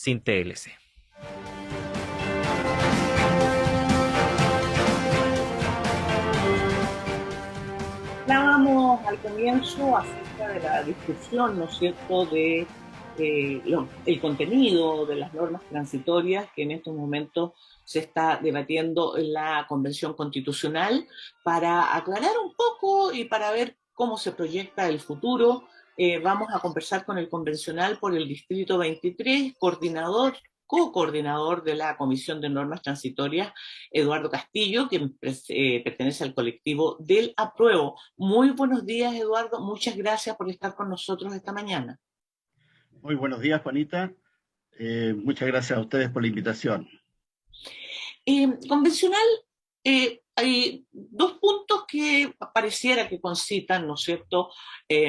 sin TLC. Hablábamos al comienzo acerca de la discusión, ¿no es cierto?, de el contenido de las normas transitorias que en estos momentos se está debatiendo en la Convención Constitucional para aclarar un poco y para ver cómo se proyecta el futuro. Vamos a conversar con el convencional por el Distrito 23, coordinador co-coordinador de la Comisión de Normas Transitorias, Eduardo Castillo, quien pertenece al colectivo del Apruebo. Muy buenos días, Eduardo. Muchas gracias por estar con nosotros esta mañana. Muy buenos días, Juanita. Muchas gracias a ustedes por la invitación. Convencional, hay dos puntos que pareciera que concitan, ¿no es cierto?,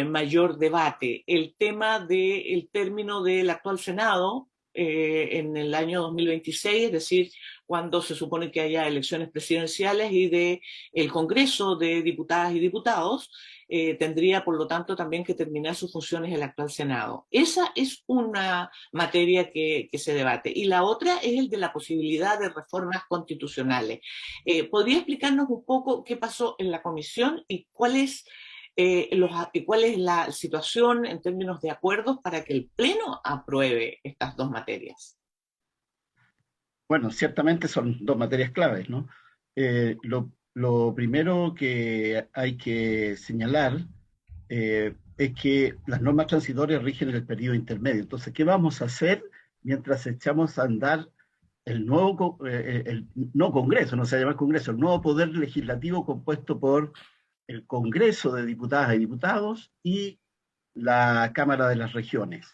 mayor debate. El tema del término del actual Senado en el año 2026, es decir, cuando se supone que haya elecciones presidenciales y de el Congreso de Diputadas y Diputados, tendría, por lo tanto, también que terminar sus funciones el actual Senado. Esa es una materia que se debate. Y la otra es el de la posibilidad de reformas constitucionales. ¿Podría explicarnos un poco qué pasó en la comisión y cuál es la situación en términos de acuerdos para que el Pleno apruebe estas dos materias? Bueno, ciertamente son dos materias claves, ¿no? Lo primero que hay que señalar es que las normas transitorias rigen el periodo intermedio. Entonces, ¿qué vamos a hacer mientras echamos a andar el nuevo, el no Congreso, no se llama Congreso, el nuevo poder legislativo compuesto por el Congreso de Diputadas y Diputados y la Cámara de las Regiones?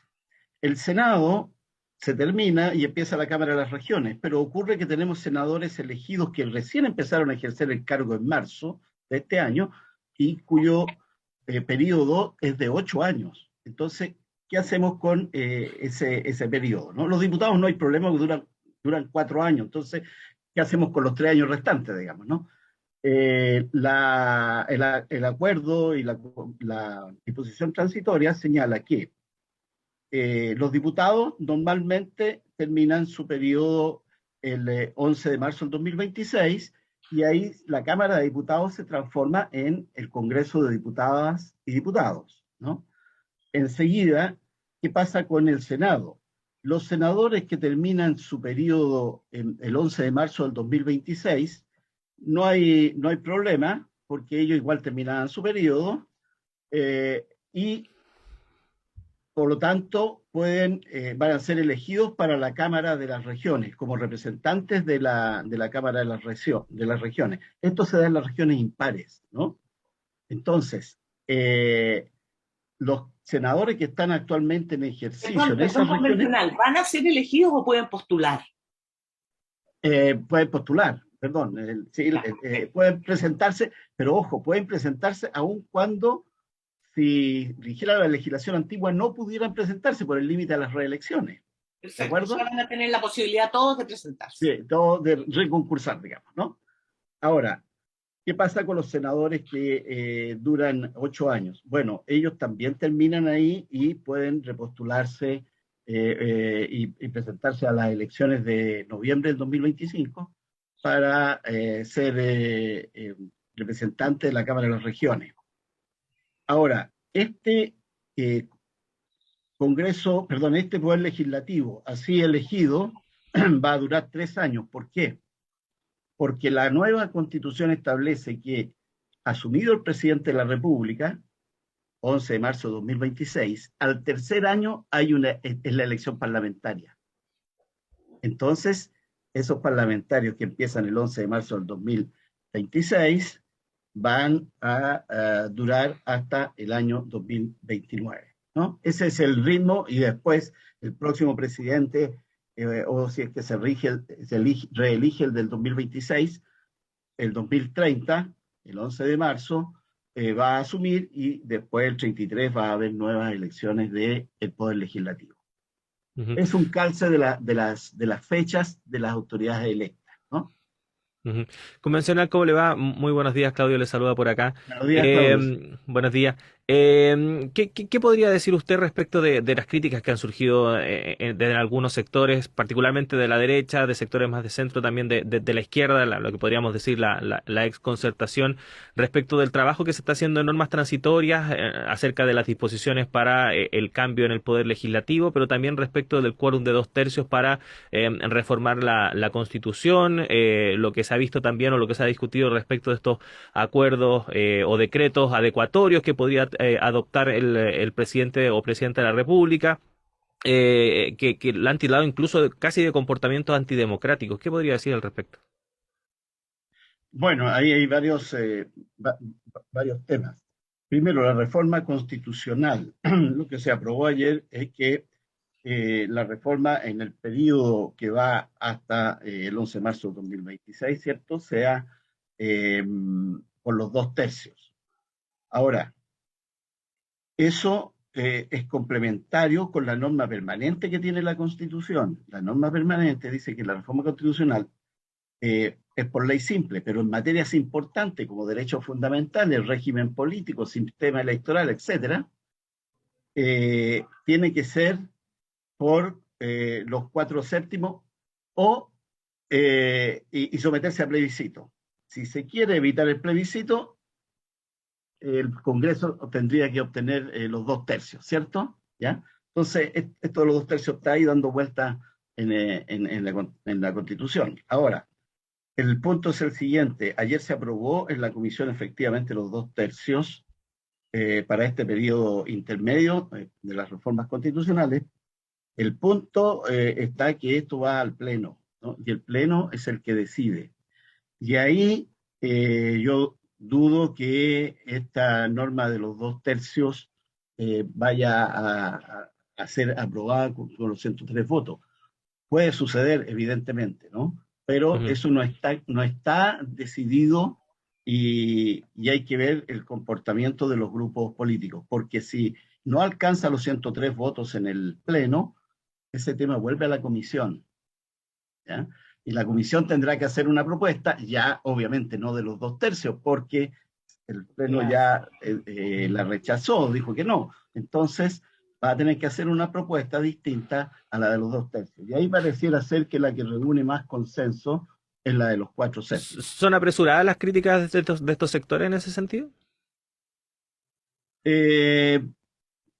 El Senado se termina y empieza la Cámara de las Regiones, pero ocurre que tenemos senadores elegidos que recién empezaron a ejercer el cargo en marzo de este año y cuyo periodo es de 8 años. Entonces, ¿qué hacemos con ese periodo? ¿No? Los diputados no hay problema, duran 4 años. Entonces, ¿qué hacemos con los 3 años restantes, digamos? ¿No? El acuerdo y la disposición transitoria señala que los diputados normalmente terminan su periodo el 11 de marzo del 2026 y ahí la Cámara de Diputados se transforma en el Congreso de Diputadas y Diputados, ¿no? Enseguida, ¿qué pasa con el Senado? Los senadores que terminan su periodo el 11 de marzo del 2026, no hay problema, porque ellos igual terminaban su periodo, y por lo tanto, van a ser elegidos para la Cámara de las Regiones, como representantes de la Cámara de las Regiones. Esto se da en las regiones impares, ¿no? Entonces, los senadores que están actualmente en ejercicio Perdón, en perdón, esas regiones convencional. ¿Van a ser elegidos o pueden postular? pueden postular, perdón, sí, Claro. pueden presentarse, pero ojo, pueden presentarse aun cuando, si rigiera la legislación antigua, no pudieran presentarse por el límite a las reelecciones. ¿De Perfecto. O sea, acuerdo? van a tener la posibilidad todos de presentarse. Sí, todo de reconcursar, digamos, ¿no? Ahora, ¿qué pasa con los senadores que duran 8 años? Bueno, ellos también terminan ahí y pueden repostularse y presentarse a las elecciones de noviembre del 2025 para ser representante de la Cámara de las Regiones. Ahora, eh, este poder legislativo así elegido va a durar 3 años. ¿Por qué? Porque la nueva constitución establece que, asumido el presidente de la República, 11 de marzo de 2026, al tercer año es la elección parlamentaria. Entonces, esos parlamentarios que empiezan el 11 de marzo del 2026 van a durar hasta el año 2029, ¿no? Ese es el ritmo y después el próximo presidente, o si es que reelige el del 2026, el 2030, el 11 de marzo, va a asumir y después el 33 va a haber nuevas elecciones del Poder Legislativo. Ujú, Es un calce de las fechas de las autoridades electas, ¿no? ujú. Convencional, ¿cómo le va? Muy buenos días, Claudio le saluda por acá. Buenos días, Claudio. Buenos días. ¿Qué podría decir usted respecto de las críticas que han surgido de algunos sectores, particularmente de la derecha, de sectores más de centro, también de la izquierda, lo que podríamos decir la exconcertación, respecto del trabajo que se está haciendo en normas transitorias, acerca de las disposiciones para el cambio en el poder legislativo, pero también respecto del quórum de 2/3 para reformar la Constitución, lo que se ha visto también o lo que se ha discutido respecto de estos acuerdos o decretos adecuatorios que podría adoptar el presidente o presidenta de la República, que la han tildado incluso casi de comportamientos antidemocráticos. ¿Qué podría decir al respecto? Bueno, ahí hay varios temas. Primero, la reforma constitucional. Lo que se aprobó ayer es que la reforma en el periodo que va hasta el 11 de marzo de 2026, ¿cierto? Sea por los 2/3. Ahora, eso es complementario con la norma permanente que tiene la Constitución. La norma permanente dice que la reforma constitucional es por ley simple, pero en materias importantes como derechos fundamentales, régimen político, sistema electoral, etcétera, tiene que ser por los 4/7 y someterse a plebiscito. Si se quiere evitar el plebiscito, el Congreso tendría que obtener los 2/3, ¿cierto? ¿Ya? Entonces, esto de los 2/3 está ahí dando vuelta en la Constitución. Ahora, el punto es el siguiente. Ayer se aprobó en la comisión efectivamente los 2/3 para este periodo intermedio de las reformas constitucionales. El punto está que esto va al Pleno, ¿no? Y el Pleno es el que decide. Y ahí yo dudo que esta norma de los 2/3 vaya a ser aprobada con los 103 votos. Puede suceder, evidentemente, ¿no? Pero Ujú. eso no está decidido y hay que ver el comportamiento de los grupos políticos, porque si no alcanza los 103 votos en el Pleno, ese tema vuelve a la comisión, ¿ya? Y la comisión tendrá que hacer una propuesta, ya obviamente no de los 2/3, porque el Pleno Claro. ya la rechazó, dijo que no. Entonces va a tener que hacer una propuesta distinta a la de los 2/3. Y ahí pareciera ser que la que reúne más consenso es la de los 4/7. ¿Son apresuradas las críticas de estos sectores en ese sentido? Eh,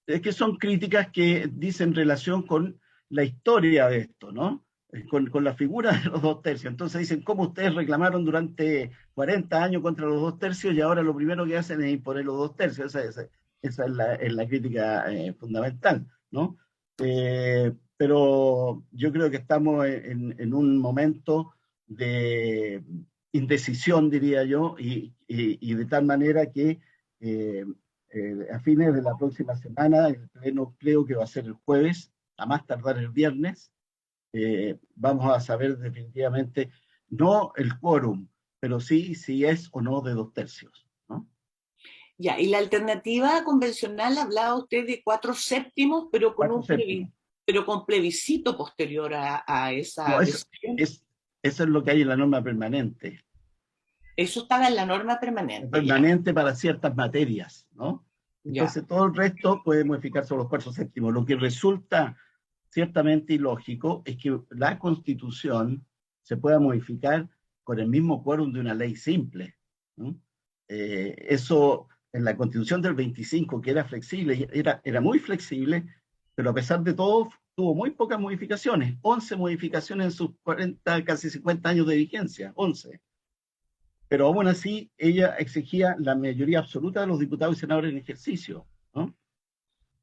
es que son críticas que dicen relación con la historia de esto, ¿no? Con la figura de los 2/3. Entonces dicen, ¿cómo ustedes reclamaron durante 40 años contra los 2/3 y ahora lo primero que hacen es imponer los 2/3? Esa es la crítica fundamental, ¿no? Pero yo creo que estamos en un momento de indecisión, diría yo, y de tal manera que eh, a fines de la próxima semana, el pleno creo que va a ser el jueves, a más tardar el viernes, vamos a saber definitivamente, no el quórum, pero sí si es o no de 2/3, ¿no? Ya, y la alternativa convencional hablaba usted de 4/7, pero con Cuatro séptimos. pero con plebiscito posterior a esa No, decisión. eso es lo que hay en la norma permanente. Eso estaba en la norma permanente, ya, Permanente para ciertas materias, ¿no? ya. Entonces todo el resto puede modificar sobre los 4/7. Lo que resulta ciertamente ilógico es que la Constitución se pueda modificar con el mismo quórum de una ley simple, ¿no? Eso en la Constitución del 25, que era flexible, era muy flexible, pero a pesar de todo tuvo muy pocas modificaciones, 11 modificaciones en sus 40, casi 50 años de vigencia, 11. Pero aún así ella exigía la mayoría absoluta de los diputados y senadores en ejercicio, ¿no?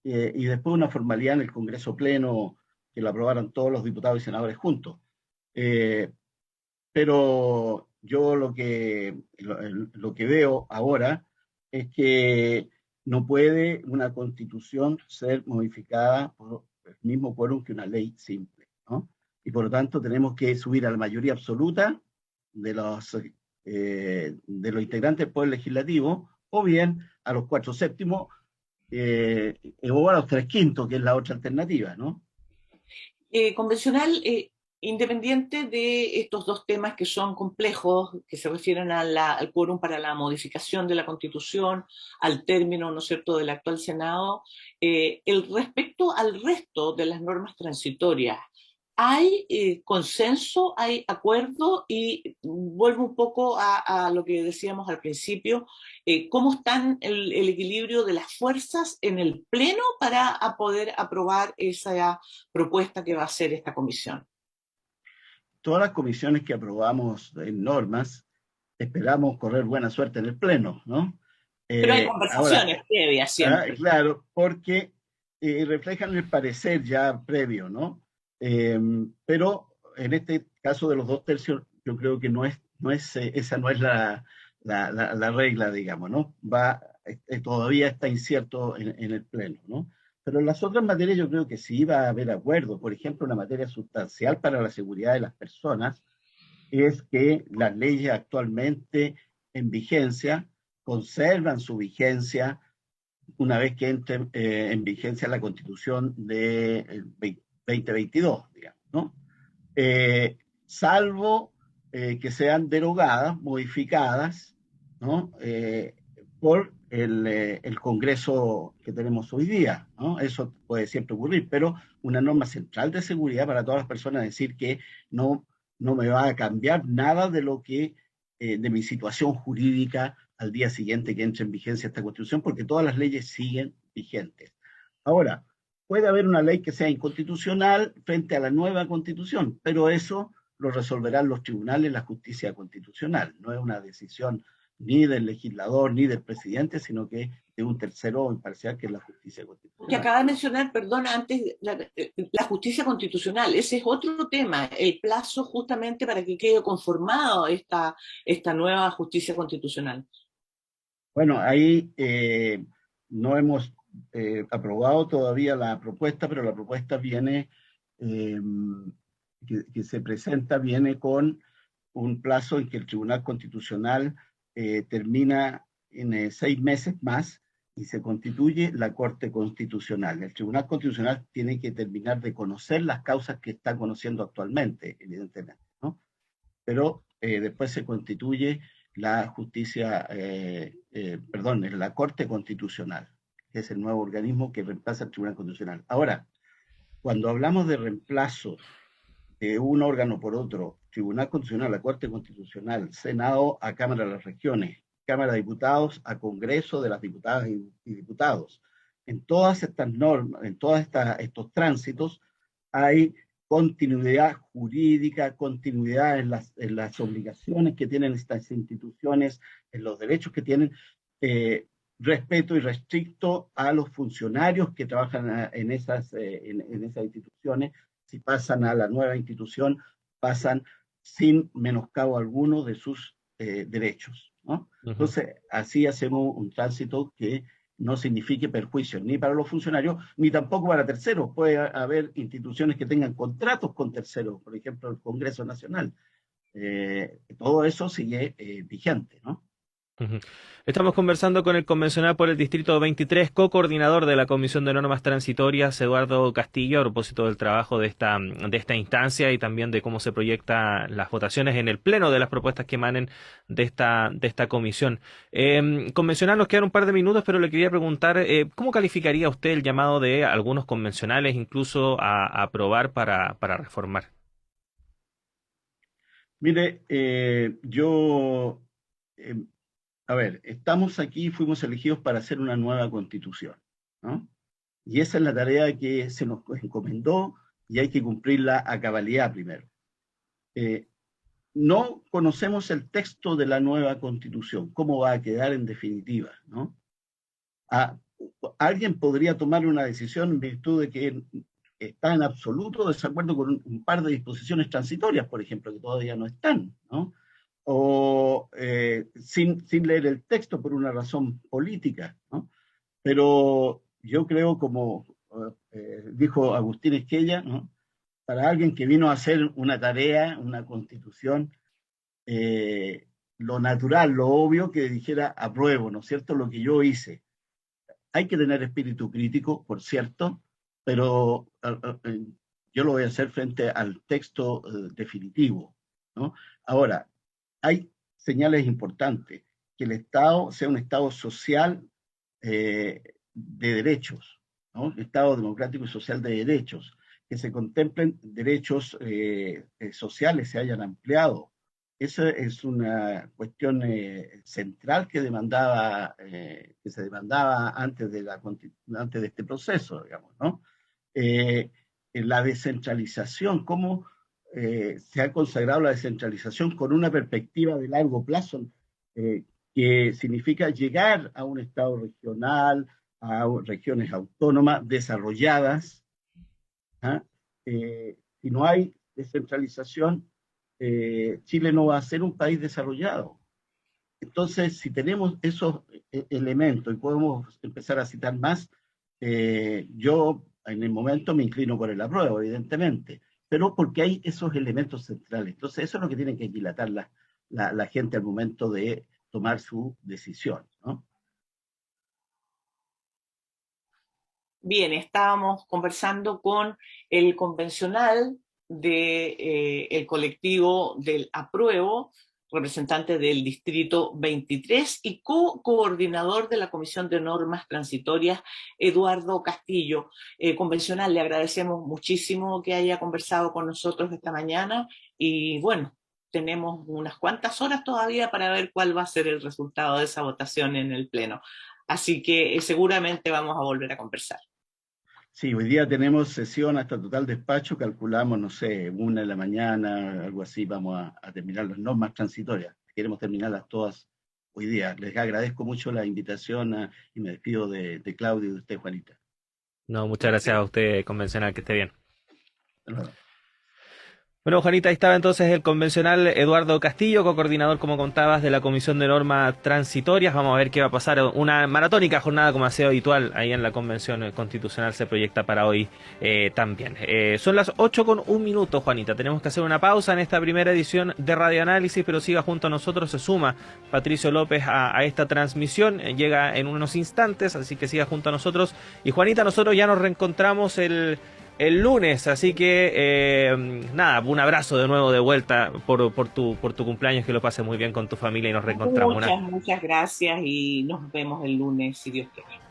Y después una formalidad en el Congreso Pleno que lo aprobaron todos los diputados y senadores juntos. Eh, pero yo lo que veo ahora es que no puede una constitución ser modificada por el mismo quórum que una ley simple, ¿no? Y por lo tanto tenemos que subir a la mayoría absoluta de los integrantes del Poder Legislativo, o bien a los 4/7 o a los 3/5, que es la otra alternativa, ¿no? Convencional, independiente de estos dos temas que son complejos, que se refieren al quórum para la modificación de la Constitución, al término, ¿no es cierto?, del actual Senado, respecto al resto de las normas transitorias, ¿hay consenso, hay acuerdo? Y vuelvo un poco a lo que decíamos al principio, ¿cómo están el equilibrio de las fuerzas en el Pleno para poder aprobar esa propuesta que va a hacer esta comisión? Todas las comisiones que aprobamos en normas, esperamos correr buena suerte en el Pleno, ¿no? Pero hay Ahora, conversaciones previas siempre. claro, porque reflejan el parecer ya previo, ¿no? Pero en este caso de los 2/3, yo creo que esa no es la regla, digamos, ¿no? Todavía está incierto en el Pleno, ¿no? Pero en las otras materias yo creo que sí va a haber acuerdo. Por ejemplo, una materia sustancial para la seguridad de las personas es que las leyes actualmente en vigencia conservan su vigencia una vez que entre en vigencia la Constitución de 2022, digamos, ¿no? Salvo que sean derogadas, modificadas, ¿no? Por el Congreso que tenemos hoy día, ¿no? Eso puede siempre ocurrir, pero una norma central de seguridad para todas las personas, decir que no, no me va a cambiar nada de lo que, de mi situación jurídica al día siguiente que entre en vigencia esta Constitución, porque todas las leyes siguen vigentes. Ahora, puede haber una ley que sea inconstitucional frente a la nueva Constitución, pero eso lo resolverán los tribunales, la justicia constitucional. No es una decisión ni del legislador ni del presidente, sino que de un tercero imparcial que es la justicia constitucional. Que acaba de mencionar, perdona, antes la justicia constitucional, ese es otro tema, el plazo justamente para que quede conformado esta nueva justicia constitucional. Bueno, ahí no hemos aprobado todavía la propuesta, pero la propuesta viene, que se presenta, viene con un plazo en que el Tribunal Constitucional termina en 6 meses más y se constituye la Corte Constitucional. El Tribunal Constitucional tiene que terminar de conocer las causas que está conociendo actualmente, evidentemente, ¿no? Pero después se constituye la justicia, la Corte Constitucional, que es el nuevo organismo que reemplaza al Tribunal Constitucional. Ahora, cuando hablamos de reemplazo de un órgano por otro, Tribunal Constitucional, la Corte Constitucional, Senado a Cámara de las Regiones, Cámara de Diputados a Congreso de las Diputadas y Diputados, en todas estas normas, en todos estos tránsitos, hay continuidad jurídica, continuidad en las obligaciones que tienen estas instituciones, en los derechos que tienen, respeto irrestricto a los funcionarios que trabajan en esas instituciones. Si pasan a la nueva institución, pasan sin menoscabo alguno de sus derechos, ¿no? Entonces, así hacemos un tránsito que no signifique perjuicio ni para los funcionarios, ni tampoco para terceros. Puede haber instituciones que tengan contratos con terceros, por ejemplo, el Congreso Nacional. Todo eso sigue vigente, ¿no? Estamos conversando con el convencional por el Distrito 23, co-coordinador de la Comisión de Normas Transitorias, Eduardo Castillo, a propósito del trabajo de esta instancia y también de cómo se proyectan las votaciones en el Pleno de las propuestas que emanen de esta comisión. Convencional, nos quedan un par de minutos, pero le quería preguntar, ¿cómo calificaría usted el llamado de algunos convencionales incluso a aprobar para reformar? Mire, a ver, estamos aquí, fuimos elegidos para hacer una nueva constitución, ¿no? Y esa es la tarea que se nos encomendó y hay que cumplirla a cabalidad primero. No conocemos el texto de la nueva constitución, cómo va a quedar en definitiva, ¿no? Alguien podría tomar una decisión en virtud de que está en absoluto desacuerdo con un par de disposiciones transitorias, por ejemplo, que todavía no están, ¿no? O sin leer el texto por una razón política, ¿no? Pero yo creo, como dijo Agustín Esquella, ¿no? Para alguien que vino a hacer una tarea, una constitución, lo natural, lo obvio, que dijera apruebo, ¿no es cierto?, lo que yo hice. Hay que tener espíritu crítico, por cierto, pero yo lo voy a hacer frente al texto definitivo, ¿no? Ahora, hay señales importantes, que el Estado sea un Estado social de derechos, ¿no? Un Estado democrático y social de derechos, que se contemplen derechos sociales, se hayan ampliado. Esa es una cuestión central que se demandaba antes de este proceso, digamos, ¿no? La descentralización, cómo se ha consagrado la descentralización con una perspectiva de largo plazo, que significa llegar a un Estado regional, a regiones autónomas desarrolladas. ¿Ah? Si no hay descentralización, Chile no va a ser un país desarrollado. Entonces, si tenemos esos elementos y podemos empezar a citar más, yo en el momento me inclino por el apruebo, evidentemente, pero porque hay esos elementos centrales. Entonces, eso es lo que tiene que dilatar la gente al momento de tomar su decisión, ¿no? Bien, estábamos conversando con el convencional del colectivo del Apruebo, representante del Distrito 23 y coordinador de la Comisión de Normas Transitorias, Eduardo Castillo. Convencional, le agradecemos muchísimo que haya conversado con nosotros esta mañana y bueno, tenemos unas cuantas horas todavía para ver cuál va a ser el resultado de esa votación en el Pleno. Así que seguramente vamos a volver a conversar. Sí, hoy día tenemos sesión hasta total despacho, calculamos, no sé, 1 de la mañana, algo así, vamos a terminar las normas transitorias. Queremos terminarlas todas hoy día. Les agradezco mucho la invitación y me despido de Claudio y de usted, Juanita. No, muchas gracias a usted, convencional, que esté bien. Hasta luego. Bueno, Juanita, ahí estaba entonces el convencional Eduardo Castillo, coordinador, como contabas, de la Comisión de Normas Transitorias. Vamos a ver qué va a pasar. Una maratónica jornada, como ha sido habitual, ahí en la Convención Constitucional se proyecta para hoy también. Son las 8:01, Juanita. Tenemos que hacer una pausa en esta primera edición de Radio Análisis, pero siga junto a nosotros. Se suma Patricio López a esta transmisión. Llega en unos instantes, así que siga junto a nosotros. Y Juanita, nosotros ya nos reencontramos el lunes, así que nada, un abrazo de nuevo de vuelta por tu cumpleaños, que lo pases muy bien con tu familia y nos reencontramos. Muchas gracias y nos vemos el lunes si Dios quiere.